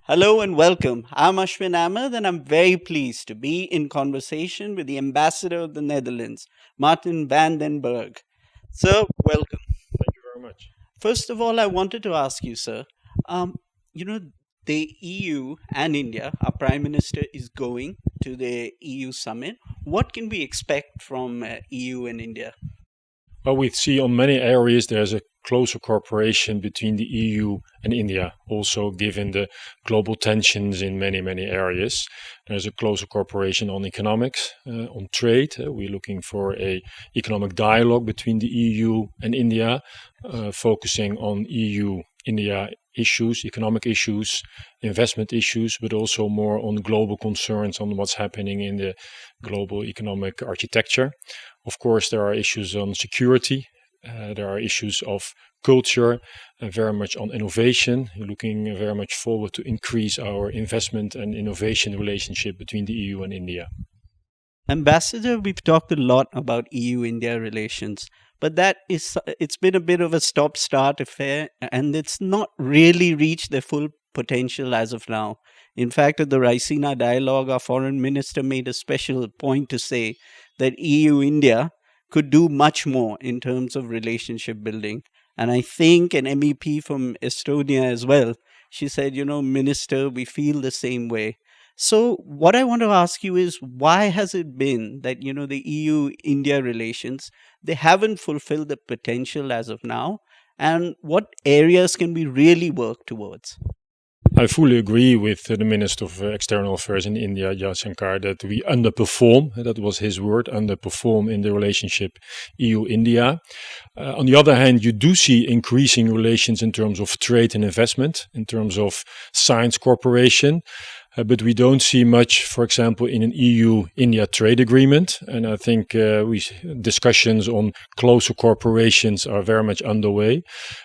Hello and welcome. I'm Ashwin Ahmad, and I'm very pleased to be in conversation with the ambassador of the Netherlands, Marten van den Berg. Sir, welcome. Thank you very much. First of all, I wanted to ask you, sir, um, you know, the EU and India, our Prime Minister is going to the EU summit. What can we expect from EU and India? Well, we see on many areas there's a closer cooperation between the EU and India, also given the global tensions in many areas. There's a closer cooperation on economics, on trade. We're looking for a economic dialogue between the EU and India, focusing on EU-India issues, economic issues, investment issues, but also more on global concerns on what's happening in the global economic architecture. Of course, there are issues on security. There are issues of culture and very much on innovation. Looking very much forward to increase our investment and innovation relationship between the EU and India. Ambassador, we've talked a lot about EU-India relations, but it's been a bit of a stop-start affair, and it's not really reached their full potential as of now. In fact, at the Raisina dialogue, our foreign minister made a special point to say that EU-India could do much more in terms of relationship building. And I think an MEP from Estonia as well, she said, Minister, we feel the same way. So, what I want to ask you is why has it been that, the EU India relations, they haven't fulfilled the potential as of now? And what areas can we really work towards? I fully agree with the Minister of External Affairs in India, Jaishankar, that we underperform. That was his word, underperform in the relationship EU-India. On the other hand, you do see increasing relations in terms of trade and investment, in terms of science cooperation. But we don't see much, for example, in an EU-India trade agreement. And I think discussions on closer corporations are very much underway.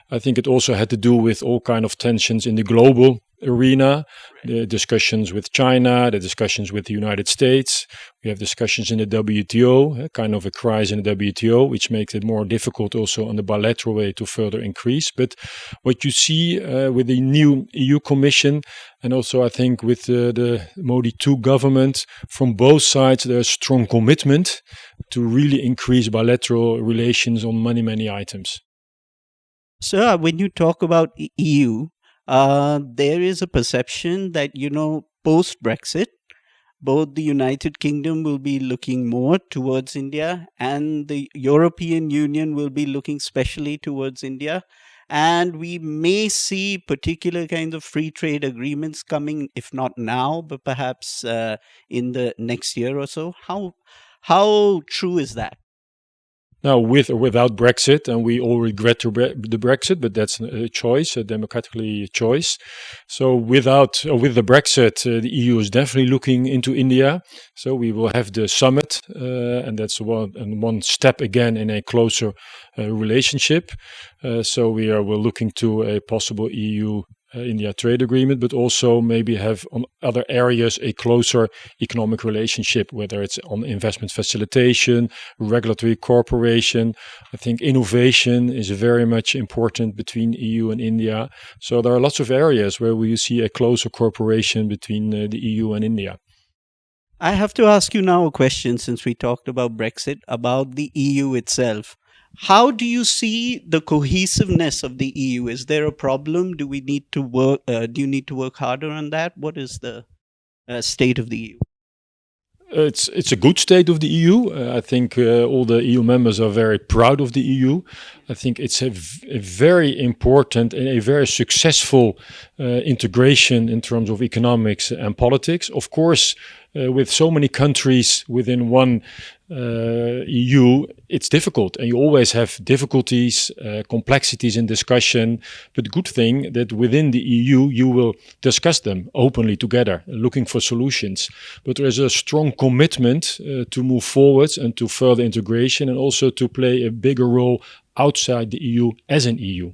I think it also had to do with all kind of tensions in the global arena, the discussions with China, the discussions with the United States. We have discussions in the WTO, kind of a crisis in the WTO, which makes it more difficult also on the bilateral way to further increase. But what you see with the new EU Commission, and also I think with the Modi 2 government, from both sides there's strong commitment to really increase bilateral relations on many items. So, when you talk about EU, there is a perception that, post Brexit, both the United Kingdom will be looking more towards India and the European Union will be looking specially towards India. And we may see particular kinds of free trade agreements coming, if not now, but perhaps in the next year or so. How true is that? Now, with or without Brexit, and we all regret the Brexit, but that's a choice, a democratically choice. So, with the Brexit, the EU is definitely looking into India. So, we will have the summit, and that's one step again in a closer relationship. So, we're looking to a possible EU. India trade agreement, but also maybe have on other areas a closer economic relationship, whether it's on investment facilitation, regulatory cooperation. I think innovation is very much important between EU and India. So there are lots of areas where we see a closer cooperation between the EU and India. I have to ask you now a question since we talked about Brexit, about the EU itself. How do you see the cohesiveness of the EU? Is there a problem? Do we need to work? Do you need to work harder on that? What is the state of the EU? It's a good state of the EU. I think all the EU members are very proud of the EU. I think it's a very important and a very successful integration in terms of economics and politics. Of course, with so many countries within one EU, it's difficult, and you always have difficulties, complexities in discussion. But the good thing that within the EU, you will discuss them openly together, looking for solutions. But there is a strong commitment to move forward and to further integration, and also to play a bigger role outside the EU as an EU.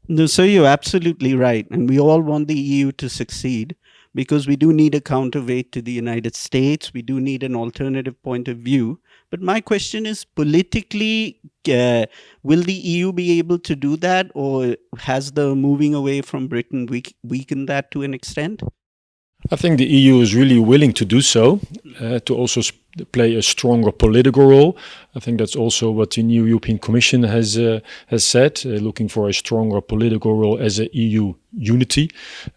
No, so you're absolutely right, and we all want the EU to succeed. because we do need a counterweight to the United States. We do need an alternative point of view. But my question is politically, will the EU be able to do that, or has the moving away from Britain weakened that to an extent? I think the EU is really willing to do so, to also play a stronger political role. I think that's also what the new European Commission has said, looking for a stronger political role as a EU unity.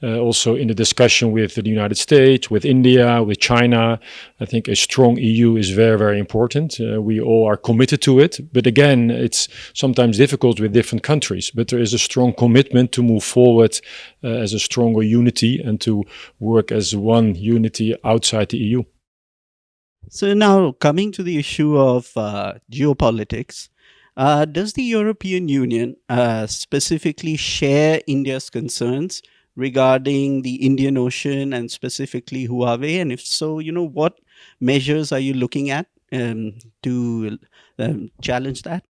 Also in the discussion with the United States, with India, with China, I think a strong EU is very, very important. We all are committed to it. But again, it's sometimes difficult with different countries. But there is a strong commitment to move forward as a stronger unity and to work as one unity outside the EU. So now coming to the issue of geopolitics, does the European Union specifically share India's concerns regarding the Indian Ocean and specifically Huawei? And if so, what measures are you looking at to challenge that?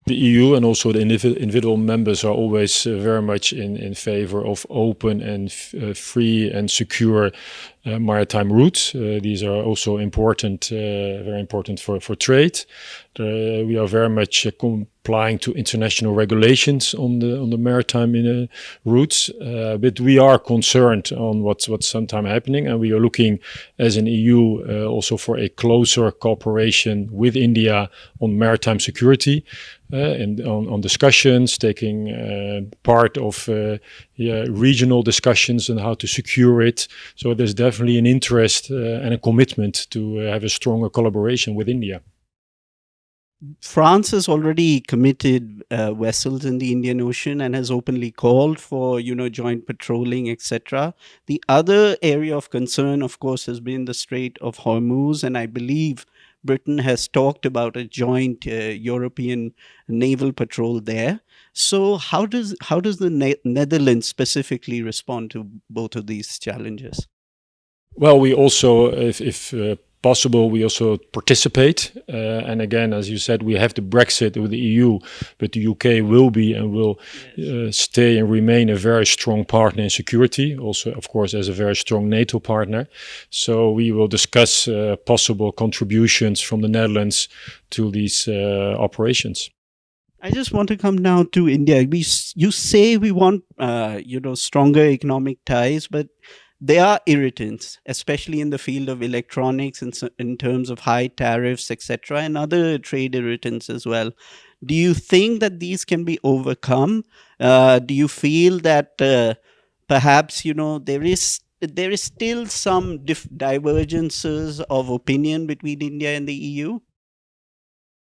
The EU and also the individual members are always very much in favor of open and free and secure maritime routes. These are also important, very important for trade. We are very much complying to international regulations on the maritime routes, but we are concerned on what's sometimes happening, and we are looking as an EU also for a closer cooperation with India on maritime security. And on discussions, taking part of regional discussions on how to secure it. So there's definitely an interest and a commitment to have a stronger collaboration with India. France has already committed vessels in the Indian Ocean and has openly called for, joint patrolling, etc. The other area of concern, of course, has been the Strait of Hormuz, and I believe Britain has talked about a joint European naval patrol there. So how does the Netherlands specifically respond to both of these challenges? Well, we also, if possible, we also participate. And again, as you said, we have the Brexit with the EU, but the UK will be and will stay and remain a very strong partner in security. Also, of course, as a very strong NATO partner. So we will discuss possible contributions from the Netherlands to these operations. I just want to come now to India. You say we want, stronger economic ties, but there are irritants, especially in the field of electronics in terms of high tariffs, etc., and other trade irritants as well. Do you think that these can be overcome? Do you feel that perhaps there is still some divergences of opinion between India and the EU?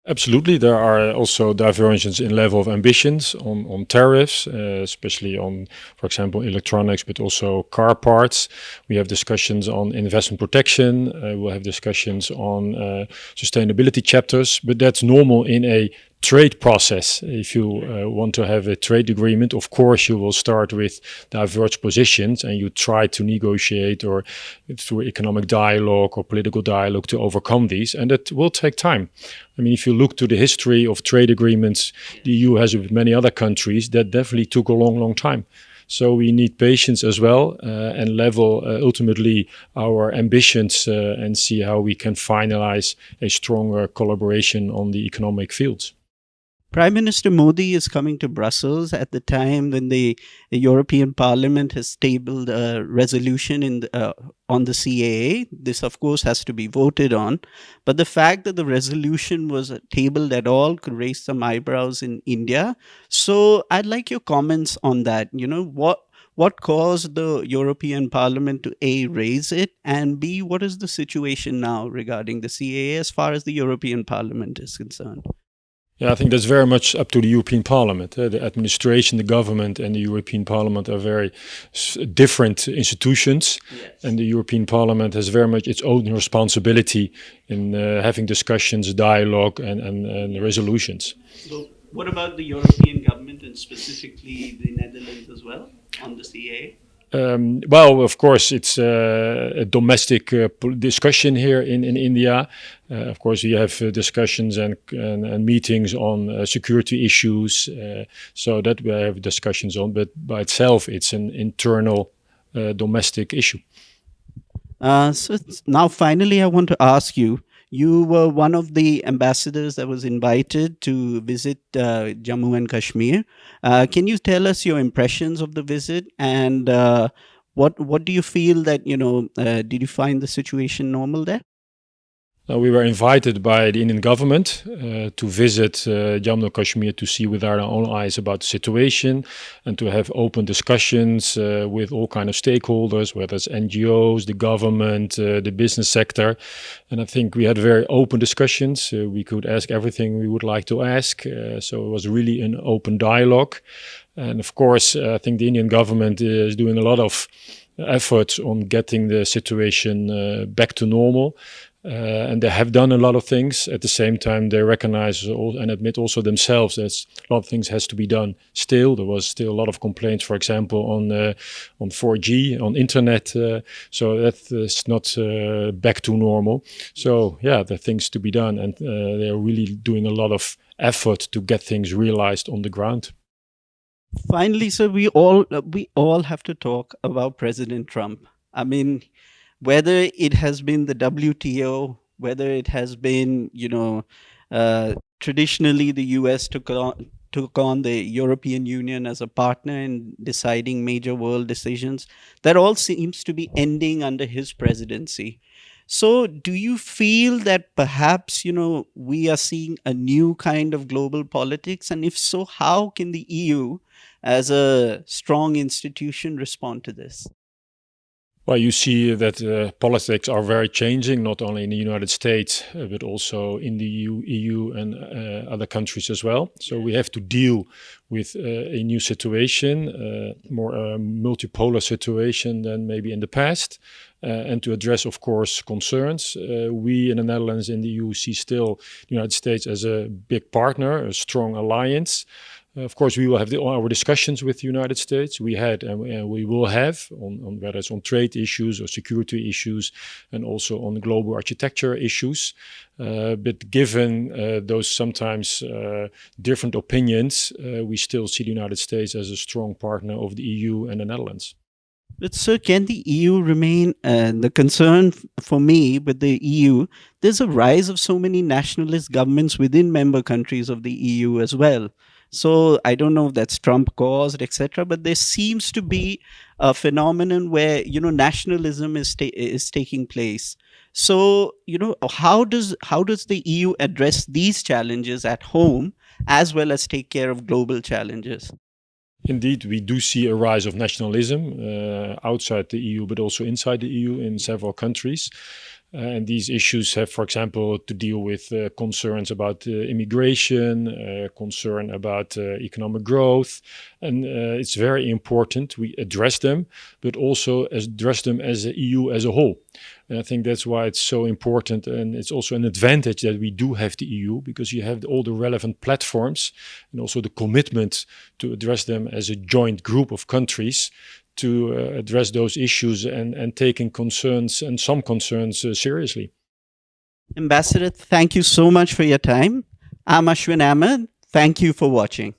Absolutely. There are also divergences in level of ambitions on tariffs, especially on, for example, electronics, but also car parts. We have discussions on investment protection. We'll have discussions on sustainability chapters, but that's normal in a trade process. If you want to have a trade agreement, of course, you will start with diverged positions and you try to negotiate or through economic dialogue or political dialogue to overcome these. And that will take time. I mean, if you look to the history of trade agreements the EU has with many other countries, that definitely took a long, long time. So we need patience as well and level ultimately our ambitions and see how we can finalize a stronger collaboration on the economic fields. Prime Minister Modi is coming to Brussels at the time when the European Parliament has tabled a resolution on the CAA. This, of course, has to be voted on. But the fact that the resolution was tabled at all could raise some eyebrows in India. So I'd like your comments on that. What caused the European Parliament to A, raise it, and B, what is the situation now regarding the CAA as far as the European Parliament is concerned? Yeah, I think that's very much up to the European Parliament. The administration, the government and the European Parliament are very different institutions. Yes. And the European Parliament has very much its own responsibility in having discussions, dialogue and resolutions. So what about the European government and specifically the Netherlands as well on the CAA? Well, of course, it's a domestic discussion here in India. Of course, we have discussions and meetings on security issues, so that we have discussions on. But by itself, it's an internal domestic issue. Now, finally, I want to ask you. You were one of the ambassadors that was invited to visit Jammu and Kashmir. Can you tell us your impressions of the visit, and what do you feel that did you find the situation normal there? We were invited by the Indian government to visit Jammu and Kashmir to see with our own eyes about the situation and to have open discussions with all kind of stakeholders, whether it's NGOs, the government, the business sector. And I think we had very open discussions. We could ask everything we would like to ask. So it was really an open dialogue. And of course, I think the Indian government is doing a lot of efforts on getting the situation back to normal. And they have done a lot of things. At the same time, they recognize and admit also themselves that a lot of things has to be done still. There was still a lot of complaints, for example, on 4G, on internet. So that is not back to normal. So yeah, there are things to be done. And they're really doing a lot of effort to get things realized on the ground. Finally, sir, we all have to talk about President Trump. I mean, whether it has been the WTO, whether it has been, traditionally the US took on the European Union as a partner in deciding major world decisions, that all seems to be ending under his presidency. So, do you feel that perhaps, we are seeing a new kind of global politics? And if so, how can the EU, as a strong institution, respond to this? Well, you see that politics are very changing, not only in the United States, but also in the EU and other countries as well. So we have to deal with a new situation, more multipolar situation than maybe in the past, and to address, of course, concerns. We in the Netherlands and the EU see still the United States as a big partner, a strong alliance. Of course, we will have our discussions with the United States. We had and we will have on whether it's on trade issues or security issues, and also on global architecture issues. But given those sometimes different opinions, we still see the United States as a strong partner of the EU and the Netherlands. But sir, can the EU remain the concern for me with the EU? There's a rise of so many nationalist governments within member countries of the EU as well. So I don't know if that's Trump caused, etc. But there seems to be a phenomenon where nationalism is taking place. So how does the EU address these challenges at home as well as take care of global challenges? Indeed, we do see a rise of nationalism outside the EU, but also inside the EU in several countries. And these issues have, for example, to deal with concerns about immigration, concern about economic growth. And it's very important we address them, but also address them as the EU as a whole. And I think that's why it's so important. And it's also an advantage that we do have the EU, because you have all the relevant platforms and also the commitment to address them as a joint group of countries to address those issues and taking concerns and some concerns seriously. Ambassador, thank you so much for your time. I'm Ashwin Ahmad. Thank you for watching.